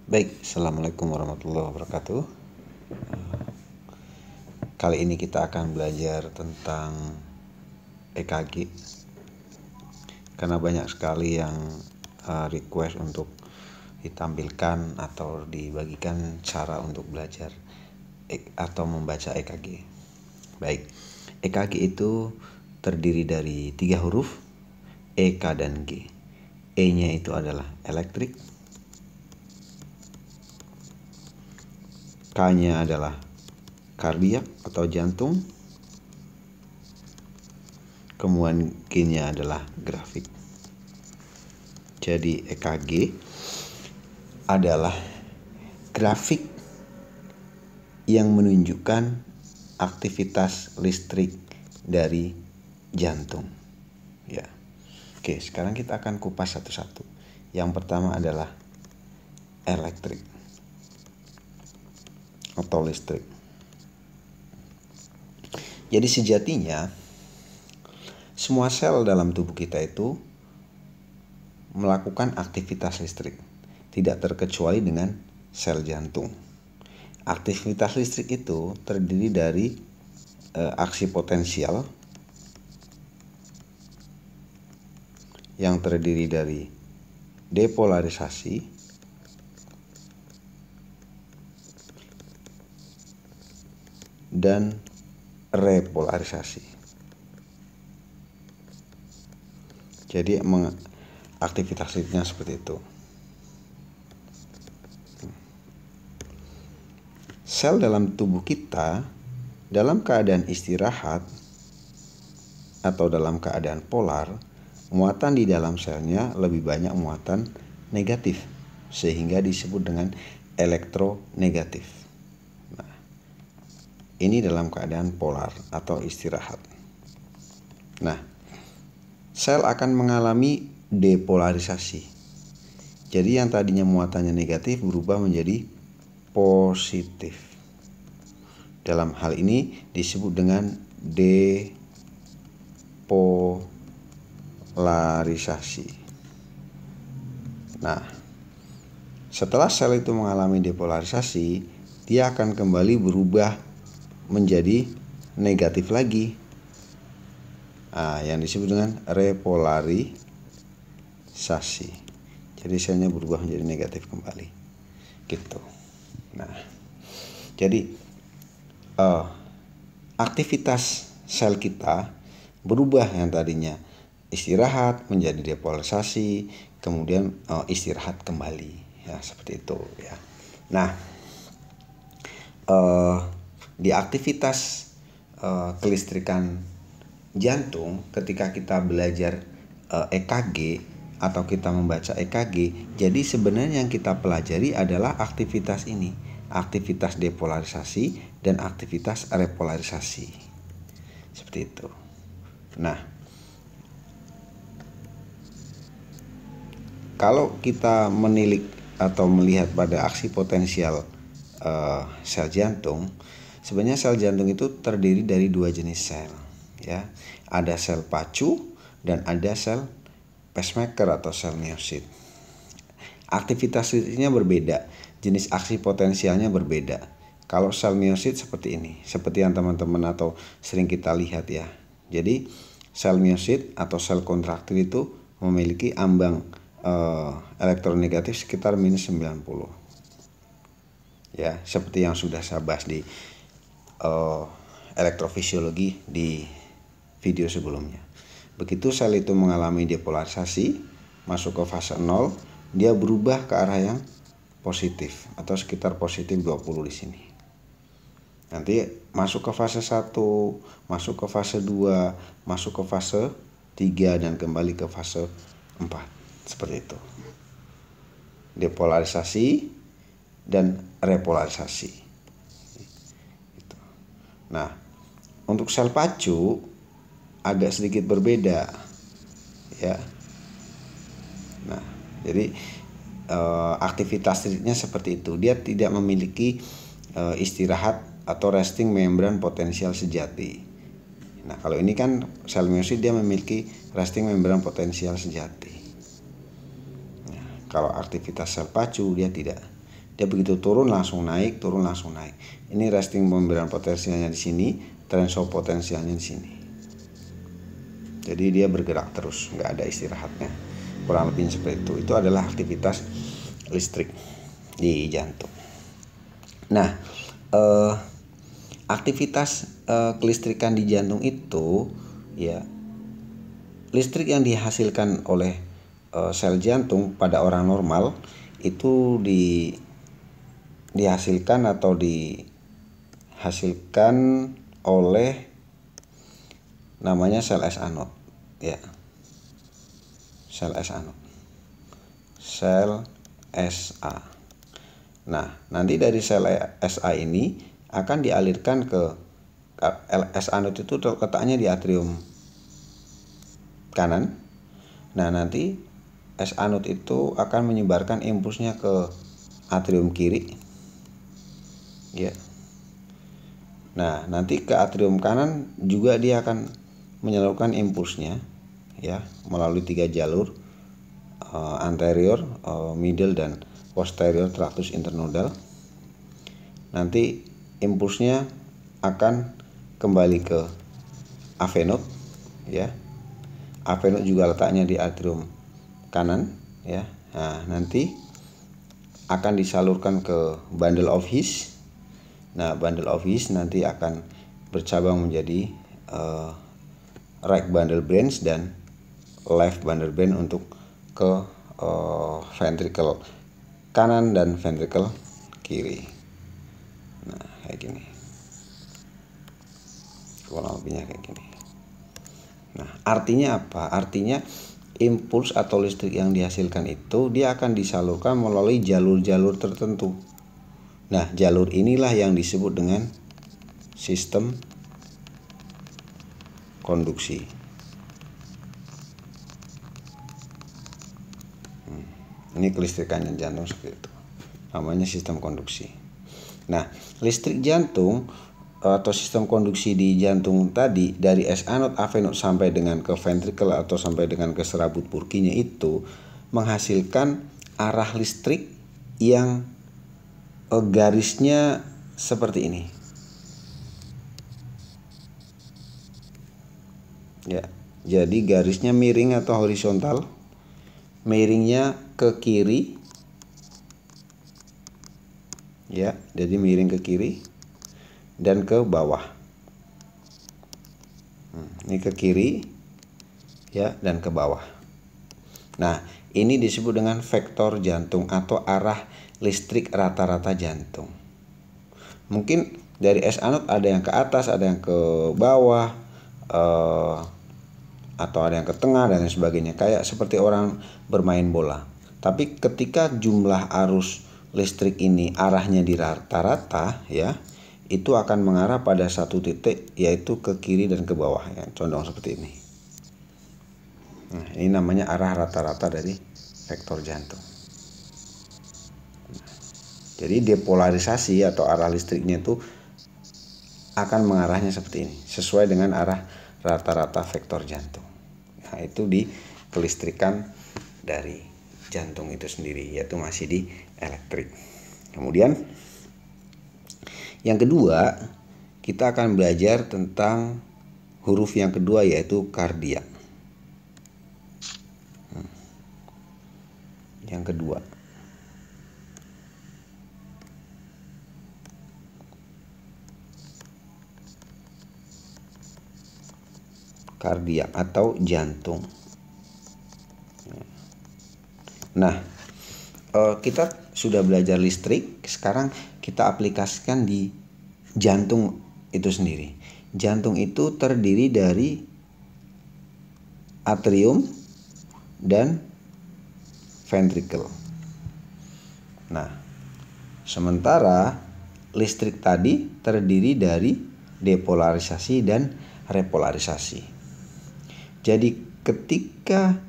Baik, Assalamualaikum warahmatullahi wabarakatuh. Kali ini kita akan belajar tentang EKG, karena banyak sekali yang request untuk ditampilkan atau dibagikan cara untuk belajar atau membaca EKG. Baik, EKG itu terdiri dari 3 huruf, E, K, dan G. E-nya itu adalah elektrik, K-nya adalah kardiak atau jantung, kemudian G-nya adalah grafik. Jadi EKG adalah grafik yang menunjukkan aktivitas listrik dari jantung. Ya. Oke, sekarang kita akan kupas satu-satu. Yang pertama adalah elektrik atau listrik. Jadi sejatinya semua sel dalam tubuh kita itu melakukan aktivitas listrik, tidak terkecuali dengan sel jantung. Aktivitas listrik itu terdiri dari aksi potensial yang terdiri dari depolarisasi, dan repolarisasi. Jadi aktivitas listriknya seperti itu. Sel dalam tubuh kita dalam keadaan istirahat atau dalam keadaan polar, muatan di dalam selnya lebih banyak muatan negatif, sehingga disebut dengan elektronegatif. Ini dalam keadaan polar atau istirahat. Nah, sel akan mengalami depolarisasi. Jadi yang tadinya muatannya negatif berubah menjadi positif. Dalam hal ini disebut dengan depolarisasi. Nah, setelah sel itu mengalami depolarisasi, dia akan kembali berubah menjadi negatif lagi. Yang disebut dengan repolarisasi. Jadi selnya berubah menjadi negatif kembali. Gitu. Nah, jadi aktivitas sel kita berubah, yang tadinya istirahat menjadi depolarisasi, kemudian istirahat kembali. Ya, seperti itu ya. Nah, di aktivitas kelistrikan jantung, ketika kita belajar EKG atau kita membaca EKG, jadi sebenarnya yang kita pelajari adalah aktivitas ini, aktivitas depolarisasi dan aktivitas repolarisasi. Seperti itu. Nah, kalau kita menilik atau melihat pada aksi potensial sel jantung, sebenarnya sel jantung itu terdiri dari 2 jenis sel, ya. Ada sel pacu dan ada sel pacemaker atau sel miosit. Aktivitas listriknya berbeda, jenis aksi potensialnya berbeda. Kalau sel miosit seperti ini, seperti yang teman-teman atau sering kita lihat ya. Jadi sel miosit atau sel kontraktil itu memiliki ambang elektronegatif sekitar minus 90. Ya, seperti yang sudah saya bahas di elektrofisiologi di video sebelumnya. Begitu sel itu mengalami depolarisasi, masuk ke fase 0, dia berubah ke arah yang positif atau sekitar positif 20 di sini. Nanti masuk ke fase 1, masuk ke fase 2, masuk ke fase 3 dan kembali ke fase 4. Seperti itu. Depolarisasi dan repolarisasi. Nah, untuk sel pacu agak sedikit berbeda, ya. Nah, jadi aktivitas listriknya seperti itu. Dia tidak memiliki istirahat atau resting membran potensial sejati. Nah, kalau ini kan sel miosit dia memiliki resting membran potensial sejati. Nah, kalau aktivitas sel pacu dia tidak. Dia begitu turun langsung naik, turun langsung naik. Ini resting pemberian potensialnya di sini, transfer potensialnya di sini. Jadi dia bergerak terus, nggak ada istirahatnya. Kurang lebih seperti itu. Itu adalah aktivitas listrik di jantung. Nah, aktivitas kelistrikan di jantung itu, ya, listrik yang dihasilkan oleh sel jantung pada orang normal itu dihasilkan oleh namanya sel S anode, ya, sel S anode, sel SA. Nah, nanti dari sel SA ini akan dialirkan ke S anode, itu letaknya di atrium kanan. Nah, nanti S anode itu akan menyebarkan impulsnya ke atrium kiri, ya. Nah, nanti ke atrium kanan juga dia akan menyalurkan impulsnya, ya, melalui 3 jalur, anterior, middle, dan posterior tractus internodal. Nanti impulsnya akan kembali ke AV node, ya. AV node juga letaknya di atrium kanan, ya. Nah, nanti akan disalurkan ke bundle of His. Nah, bundle of His nanti akan bercabang menjadi right bundle branch dan left bundle branch untuk ke ventricle kanan dan ventricle kiri. Nah, kayak gini. Kurang lebihnya kayak gini. Nah, artinya apa? Artinya impuls atau listrik yang dihasilkan itu dia akan disalurkan melalui jalur-jalur tertentu. Nah, jalur inilah yang disebut dengan sistem konduksi. Ini kelistrikan jantung seperti itu. Namanya sistem konduksi. Nah, listrik jantung atau sistem konduksi di jantung tadi dari S anode, AV node sampai dengan ke ventricle atau sampai dengan ke serabut Purkinje itu menghasilkan arah listrik yang garisnya seperti ini. Ya, jadi garisnya miring atau horizontal. Miringnya ke kiri. Ya, jadi miring ke kiri dan ke bawah. Ini ke kiri, ya, dan ke bawah. Nah, ini disebut dengan vektor jantung atau arah listrik rata-rata jantung. Mungkin dari S anode ada yang ke atas, ada yang ke bawah, atau ada yang ke tengah dan lain sebagainya. Kayak seperti orang bermain bola. Tapi ketika jumlah arus listrik ini arahnya di rata-rata, ya, itu akan mengarah pada satu titik, yaitu ke kiri dan ke bawah, ya, condong seperti ini. Nah, ini namanya arah rata-rata dari vektor jantung. Jadi depolarisasi atau arah listriknya itu akan mengarahnya seperti ini, sesuai dengan arah rata-rata vektor jantung. Nah, itu di kelistrikan dari jantung itu sendiri, yaitu masih di elektrik. Kemudian yang kedua, kita akan belajar tentang huruf yang kedua, yaitu kardiak. Yang kedua, kardiak atau jantung. Nah, kita sudah belajar listrik, sekarang kita aplikasikan di jantung itu sendiri. Jantung itu terdiri dari atrium dan ventricle. Nah, sementara listrik tadi terdiri dari depolarisasi dan repolarisasi. Jadi ketika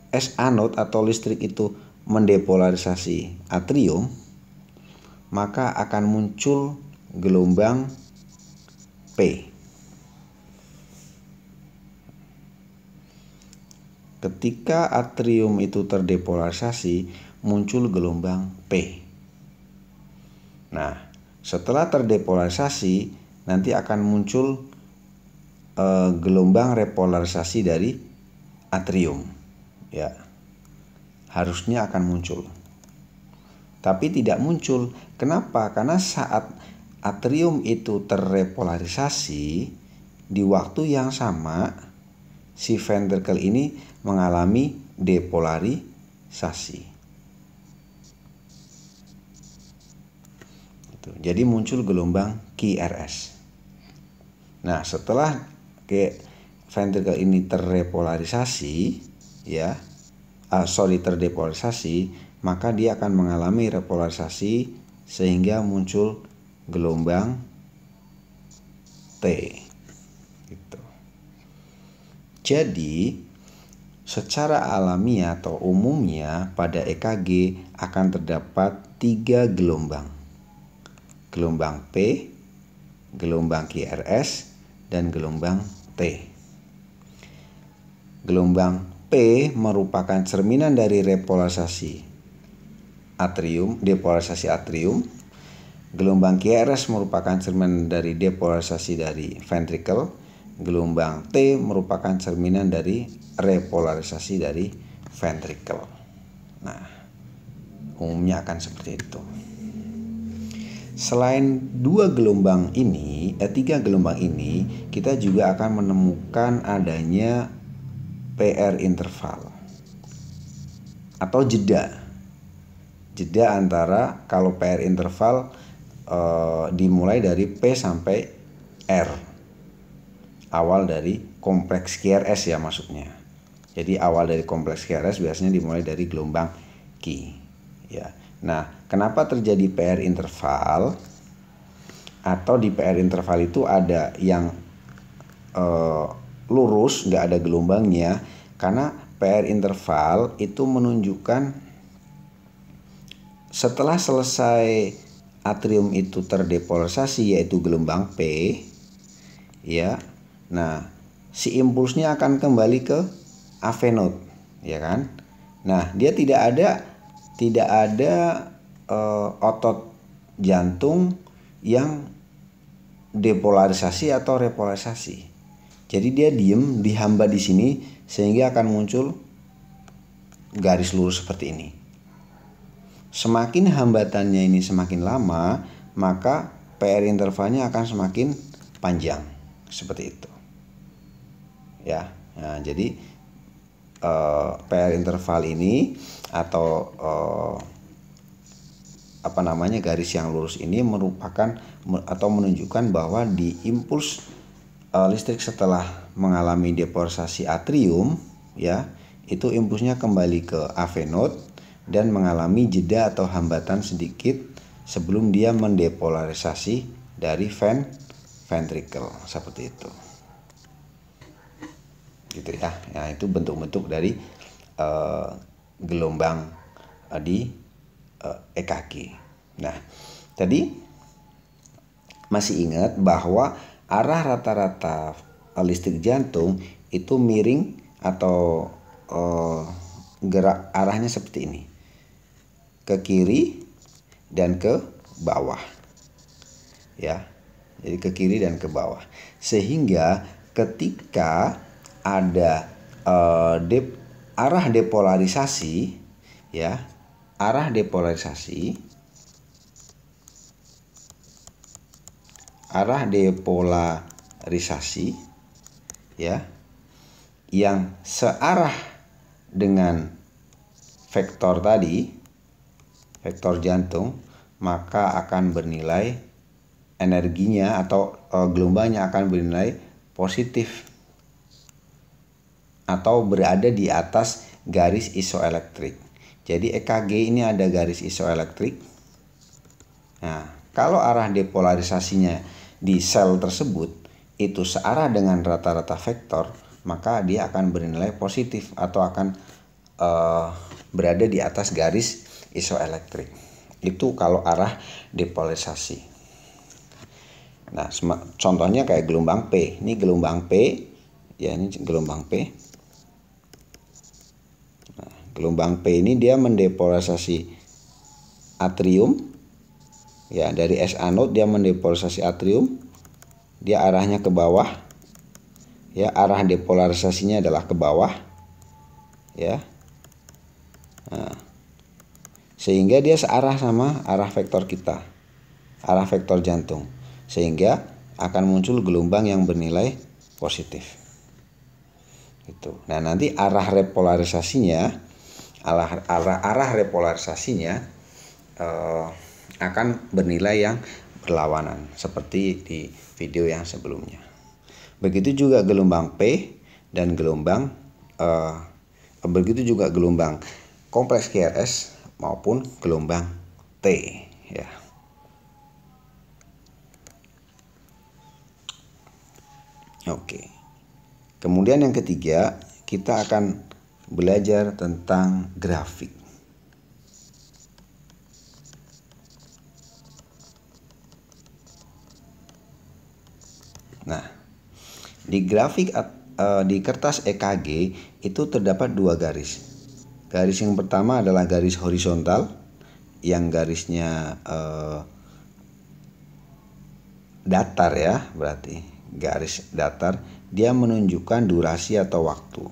S anode atau listrik itu mendepolarisasi atrium, maka akan muncul gelombang P. ketika atrium itu terdepolarisasi, muncul gelombang P. Nah, setelah terdepolarisasi, nanti akan muncul gelombang repolarisasi dari atrium. Ya, harusnya akan muncul. Tapi tidak muncul. Kenapa? Karena saat atrium itu terrepolarisasi, di waktu yang sama si ventricle ini mengalami depolarisasi. Jadi muncul gelombang QRS. Nah, setelah ventricle ini terrepolarisasi, terdepolarisasi, maka dia akan mengalami repolarisasi sehingga muncul gelombang T. Gitu. Jadi, secara alamiah atau umumnya pada EKG akan terdapat 3 gelombang. Gelombang P, gelombang QRS, dan gelombang T. Gelombang P merupakan cerminan dari repolarisasi atrium, depolarisasi atrium. Gelombang QRS merupakan cerminan dari depolarisasi dari ventricle. Gelombang T merupakan cerminan dari repolarisasi dari ventricle. Nah, umumnya akan seperti itu. Selain 3 gelombang ini, kita juga akan menemukan adanya PR interval atau jeda antara, kalau PR interval dimulai dari P sampai R, awal dari kompleks QRS ya maksudnya. Jadi awal dari kompleks QRS biasanya dimulai dari gelombang Q ya. Nah, kenapa terjadi PR interval? Atau di PR interval itu ada yang lurus, nggak ada gelombangnya, karena PR interval itu menunjukkan setelah selesai atrium itu terdepolarisasi, yaitu gelombang P, ya. Nah, si impulsnya akan kembali ke AV node, ya kan? Nah, dia tidak ada otot jantung yang depolarisasi atau repolarisasi. Jadi dia diem, dihamba di sini, sehingga akan muncul garis lurus seperti ini. Semakin hambatannya ini semakin lama, maka PR intervalnya akan semakin panjang, seperti itu. Ya, nah, jadi PR interval ini atau garis yang lurus ini merupakan atau menunjukkan bahwa di impuls listrik setelah mengalami depolarisasi atrium, ya, itu impulsnya kembali ke AV node dan mengalami jeda atau hambatan sedikit sebelum dia mendepolarisasi dari ventricle, seperti itu. Gitu ya. Nah, itu bentuk-bentuk dari gelombang di EKG. Nah, tadi masih ingat bahwa arah rata-rata listrik jantung itu miring atau gerak arahnya seperti ini, ke kiri dan ke bawah, ya. Jadi ke kiri dan ke bawah, sehingga ketika ada arah depolarisasi, ya, arah depolarisasi ya, yang searah dengan vektor tadi, vektor jantung, maka akan bernilai energinya atau gelombangnya akan bernilai positif atau berada di atas garis isoelektrik. Jadi EKG ini ada garis isoelektrik. Nah, kalau arah depolarisasinya di sel tersebut itu searah dengan rata-rata vektor, maka dia akan bernilai positif atau akan berada di atas garis isoelektrik. Itu kalau arah depolarisasi. Nah, contohnya kayak gelombang P. Ini gelombang P, ya, ini gelombang P. Gelombang P ini dia mendepolarisasi atrium. Ya, dari S anode dia mendepolarisasi atrium. Dia arahnya ke bawah. Ya, arah depolarisasinya adalah ke bawah. Ya. Nah, sehingga dia searah sama arah vektor kita. Arah vektor jantung. Sehingga akan muncul gelombang yang bernilai positif. Gitu. Nah, nanti arah repolarisasinya akan bernilai yang berlawanan seperti di video yang sebelumnya. Begitu juga gelombang P dan begitu juga gelombang kompleks QRS maupun gelombang T, ya. Oke. Kemudian yang ketiga, kita akan belajar tentang grafik. Nah, di grafik di kertas EKG itu terdapat dua garis. Garis yang pertama adalah garis horizontal yang garisnya datar, ya, berarti garis datar, dia menunjukkan durasi atau waktu.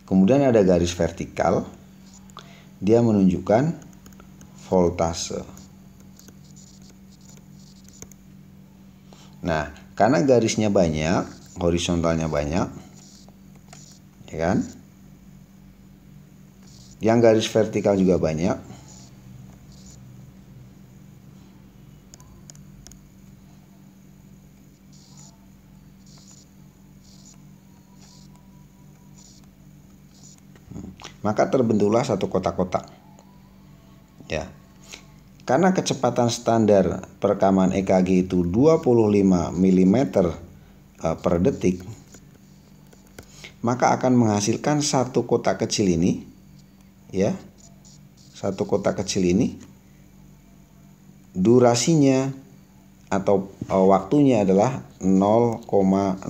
Kemudian ada garis vertikal, dia menunjukkan voltase. Nah, karena garisnya banyak, horizontalnya banyak, ya kan? Yang garis vertikal juga banyak. Maka terbentuklah satu kotak-kotak. Ya. Karena kecepatan standar perekaman EKG itu 25 mm per detik, maka akan menghasilkan satu kotak kecil ini, ya. Satu kotak kecil ini durasinya atau waktunya adalah 0,04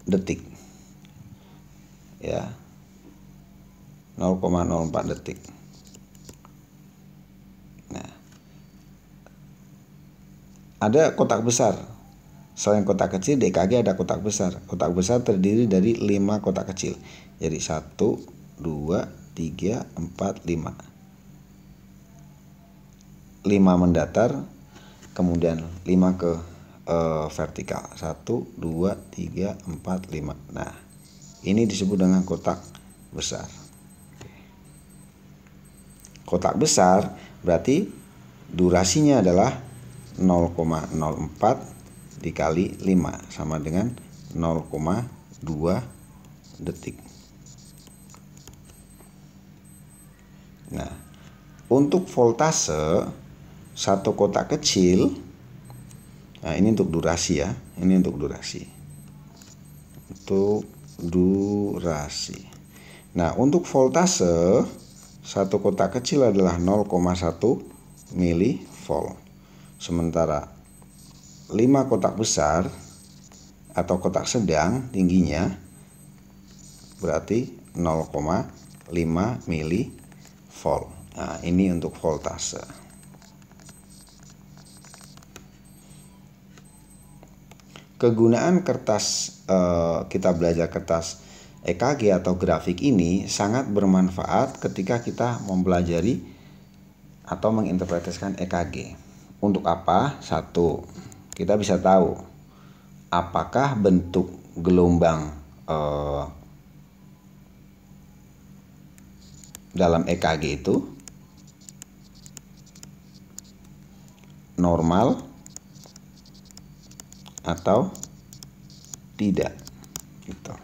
detik. Ya. 0,04 detik. Ada kotak besar. Selain kotak kecil, di EKG ada kotak besar. Kotak besar terdiri dari 5 kotak kecil. Jadi 1, 2, 3, 4, 5. 5 mendatar, kemudian 5 ke vertikal. 1, 2, 3, 4, 5. Nah, ini disebut dengan kotak besar. Kotak besar berarti durasinya adalah 0,04 dikali 5 sama dengan 0,2 detik. Nah, untuk voltase satu kotak kecil, nah ini untuk durasi, ya. Ini untuk durasi. Untuk durasi. Nah, untuk voltase satu kotak kecil adalah 0,1 milivolt. Sementara 5 kotak besar atau kotak sedang tingginya berarti 0,5 milivolt. Nah, ini untuk voltase. Kegunaan kertas, kita belajar kertas EKG atau grafik ini sangat bermanfaat ketika kita mempelajari atau menginterpretasikan EKG. Untuk apa? Satu, kita bisa tahu apakah bentuk gelombang dalam EKG itu normal atau tidak, gitu.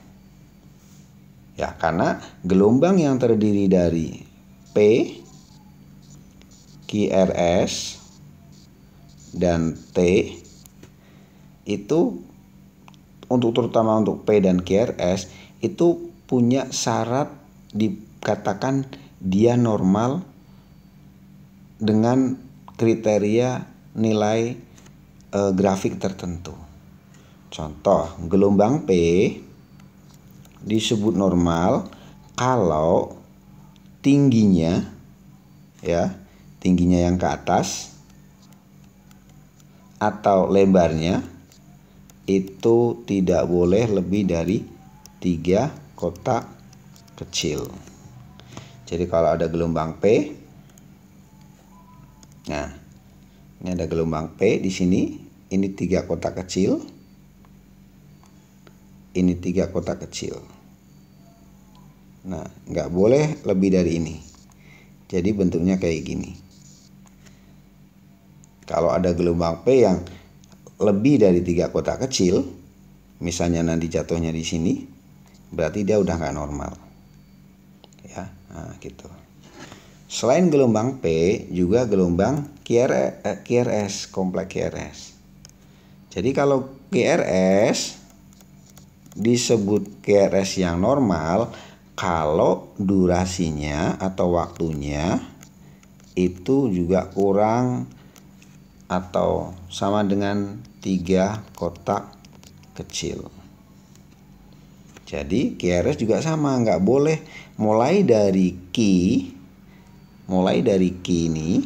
Ya, karena gelombang yang terdiri dari P, QRS, dan T itu terutama untuk P dan QRS itu punya syarat dikatakan dia normal dengan kriteria nilai grafik tertentu. Contoh, gelombang P disebut normal kalau tingginya, ya, tingginya yang ke atas atau lebarnya itu tidak boleh lebih dari 3 kotak kecil. Jadi kalau ada gelombang P, nah ini ada gelombang P di sini, ini 3 kotak kecil, ini 3 kotak kecil. Nah, nggak boleh lebih dari ini. Jadi bentuknya kayak gini. Kalau ada gelombang P yang lebih dari 3 kotak kecil, misalnya nanti jatuhnya di sini, berarti dia udah nggak normal. Ya, nah gitu. Selain gelombang P, juga gelombang QRS, kompleks QRS. Jadi kalau QRS disebut QRS yang normal kalau durasinya atau waktunya itu juga kurang atau sama dengan 3 kotak kecil. Jadi QRS juga sama, nggak boleh mulai dari Q ini,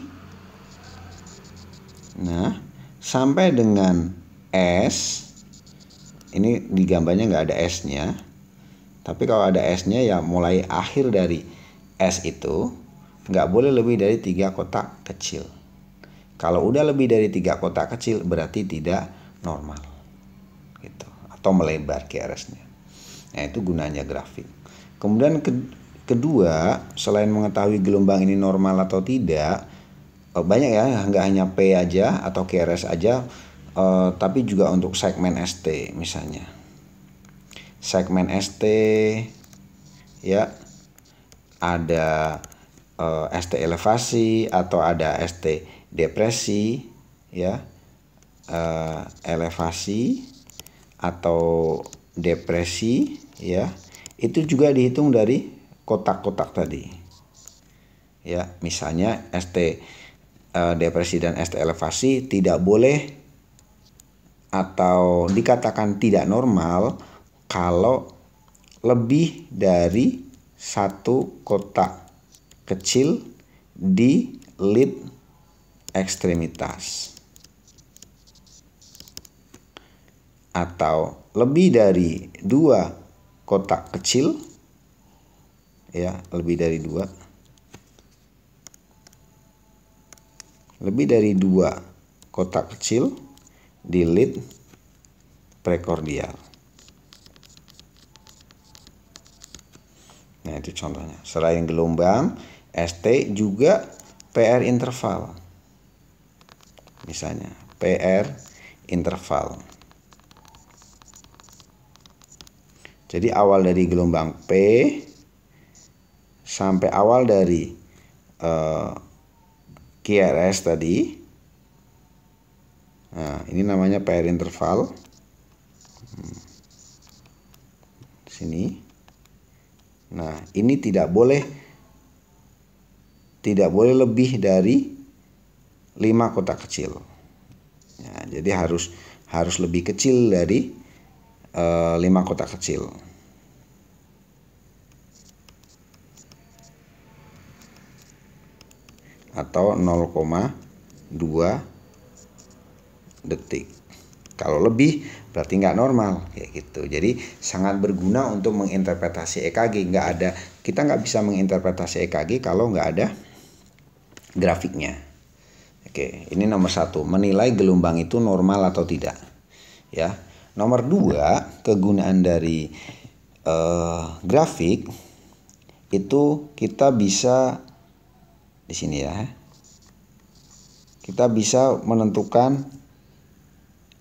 nah sampai dengan S. Ini di gambarnya nggak ada S-nya, tapi kalau ada S-nya ya mulai akhir dari S itu nggak boleh lebih dari 3 kotak kecil. Kalau udah lebih dari 3 kotak kecil berarti tidak normal, gitu, atau melebar QRS-nya. Nah itu gunanya grafik. Kemudian kedua, selain mengetahui gelombang ini normal atau tidak, banyak ya, nggak hanya P aja atau QRS aja, tapi juga untuk segmen ST misalnya. Segmen ST ya ada ST elevasi atau ada ST depresi, ya, elevasi atau depresi, ya, itu juga dihitung dari kotak-kotak tadi, ya. Misalnya ST depresi dan ST elevasi tidak boleh atau dikatakan tidak normal kalau lebih dari 1 kotak kecil di lid ekstremitas, atau lebih dari 2 kotak kecil, ya, lebih dari 2 kotak kecil di lid prekordial. Nah itu contohnya. Selain gelombang ST juga PR interval. Misalnya PR interval. Jadi awal dari gelombang P sampai awal dari QRS tadi. Nah, ini namanya PR interval. Sini. Nah, ini tidak boleh lebih dari 5 kotak kecil. Ya, jadi harus lebih kecil dari 5 kotak kecil. Atau 0,2 detik. Kalau lebih berarti nggak normal, kayak gitu. Jadi sangat berguna untuk menginterpretasi EKG. Kita nggak bisa menginterpretasi EKG kalau nggak ada grafiknya. Oke, ini nomor 1, menilai gelombang itu normal atau tidak. Ya, nomor 2, kegunaan dari grafik itu kita bisa di sini ya. Kita bisa menentukan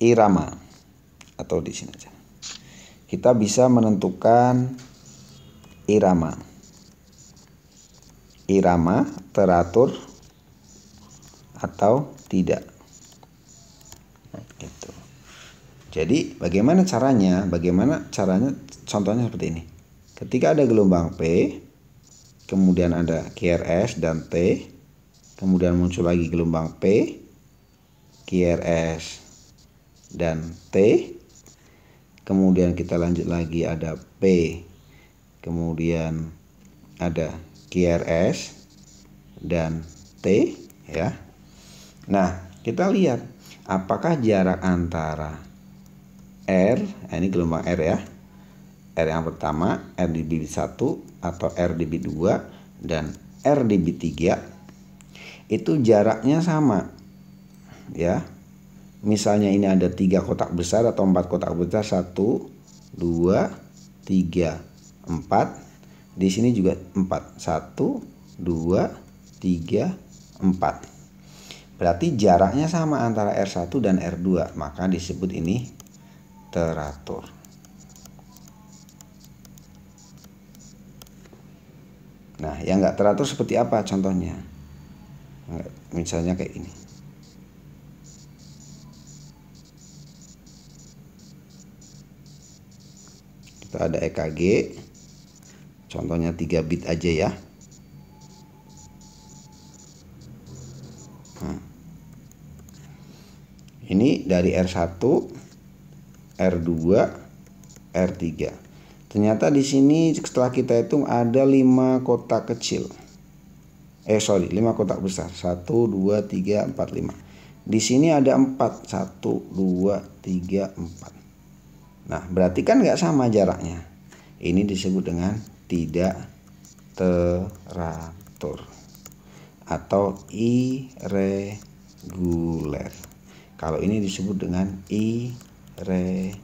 irama, atau di sini aja. Kita bisa menentukan irama. Irama teratur atau tidak. Gitu. Jadi bagaimana caranya? Contohnya seperti ini. Ketika ada gelombang P, kemudian ada QRS dan T, kemudian muncul lagi gelombang P, QRS dan T, kemudian kita lanjut lagi ada P, kemudian ada QRS dan T ya. Nah, kita lihat apakah jarak antara R, ini gelombang R ya, R yang pertama, R di bibit 1 atau R di bibit 2 dan R di bibit 3 itu jaraknya sama ya. Misalnya ini ada 3 kotak besar atau 4 kotak besar, 1, 2, 3, 4. Di sini juga 4, 1, 2, 3, 4. Berarti jaraknya sama antara R1 dan R2, maka disebut ini teratur. Nah, yang nggak teratur seperti apa contohnya? Misalnya kayak ini. Kita ada EKG, contohnya 3 bit aja ya. Ini dari R1, R2, R3. Ternyata di sini setelah kita hitung ada 5 kotak kecil. 5 kotak besar. 1, 2, 3, 4, 5. Di sini ada 4. 1, 2, 3, 4. Nah, berarti kan nggak sama jaraknya. Ini disebut dengan tidak teratur atau irregular. Kalau ini disebut dengan irregular.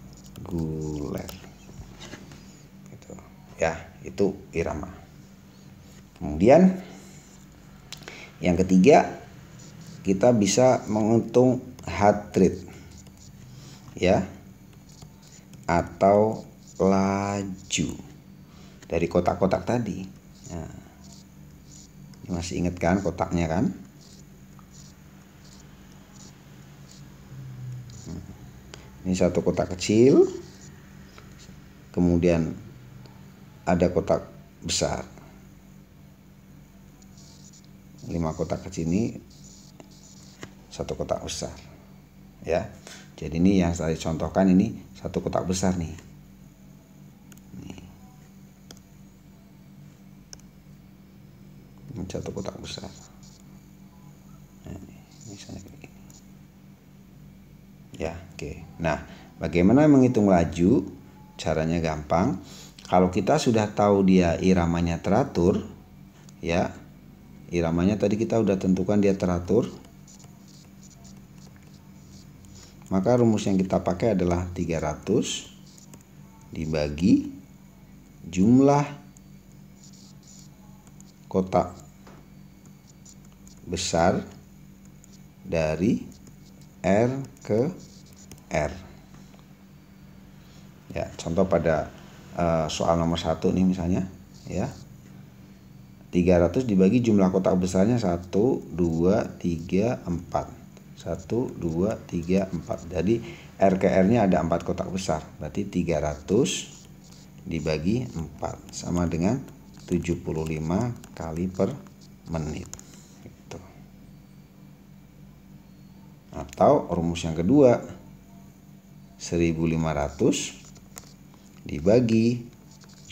Gitu. Ya, itu irama. Kemudian yang ketiga, kita bisa menghitung heart rate ya, atau laju dari kotak-kotak tadi. Nah, masih ingat kan kotaknya kan? Ini satu kotak kecil, kemudian ada kotak besar. 5 kotak kecil ini satu kotak besar ya. Jadi ini yang saya contohkan, ini satu kotak besar nih. Ini satu kotak besar. Nah, ini misalnya kayak gini. Ya, oke. Nah, bagaimana menghitung laju? Caranya gampang. Kalau kita sudah tahu dia iramanya teratur, ya, iramanya tadi kita udah tentukan dia teratur, maka rumus yang kita pakai adalah 300 dibagi jumlah kotak besar dari R ke R. Ya, contoh pada soal nomor 1 nih misalnya ya. 300 dibagi jumlah kotak besarnya 1, 2, 3, 4. 1, 2, 3, 4. Jadi R ke R-nya ada 4 kotak besar. Berarti 300 dibagi 4 sama dengan 75 kali per menit. Gitu. Atau rumus yang kedua, 1500 dibagi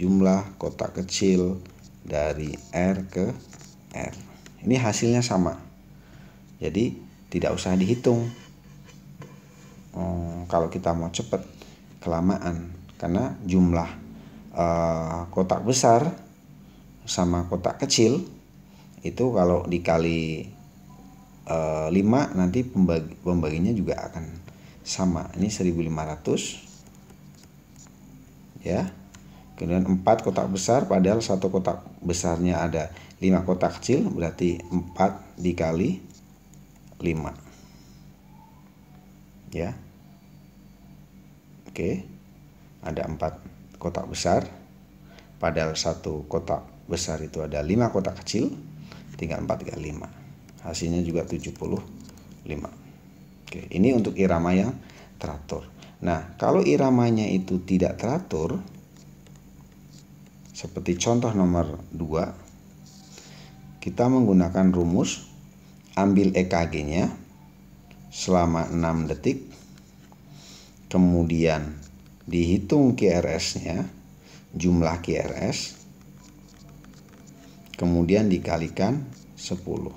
jumlah kotak kecil dari R ke R. Ini hasilnya sama. Jadi tidak usah dihitung. Kalau kita mau cepat, kelamaan, karena jumlah kotak besar sama kotak kecil itu kalau dikali 5 nanti pembaginya juga akan sama. Ini 1500 ya. Kemudian 4 kotak besar, padahal satu kotak besarnya ada 5 kotak kecil, berarti 4 dikali 5 ya. Oke, ada 4 kotak besar, padahal satu kotak besar itu ada 5 kotak kecil, tinggal 4 dikali 5, hasilnya juga 75. Oke, ini untuk irama yang teratur. Nah, kalau iramanya itu tidak teratur, seperti contoh nomor 2, kita menggunakan rumus ambil EKG-nya selama 6 detik, kemudian dihitung QRS-nya, jumlah QRS, kemudian dikalikan 10.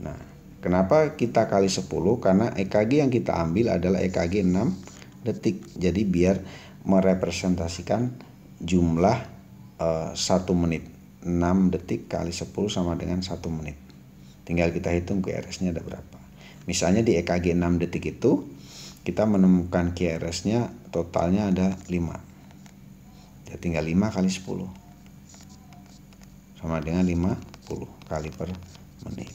Nah, kenapa kita kali 10? Karena EKG yang kita ambil adalah EKG 6 detik. Jadi biar merepresentasikan jumlah 1 menit. 6 detik kali 10 sama dengan 1 menit. Tinggal kita hitung QRS-nya ada berapa. Misalnya di EKG 6 detik itu kita menemukan QRS-nya totalnya ada 5. Ya tinggal 5 kali 10 sama dengan 50 kali per menit.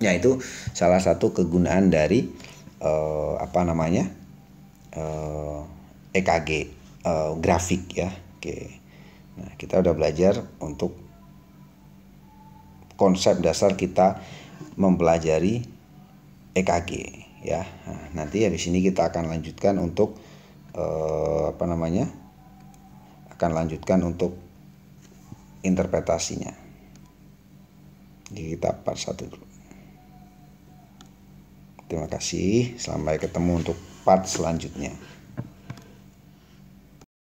Ya, itu salah satu kegunaan dari EKG grafik ya. Oke. Nah, kita udah belajar untuk konsep dasar kita mempelajari EKG ya. Nah, nanti habis ini kita akan lanjutkan untuk akan lanjutkan untuk interpretasinya. Jadi kita part 1 dulu. Terima kasih, sampai ketemu untuk part selanjutnya.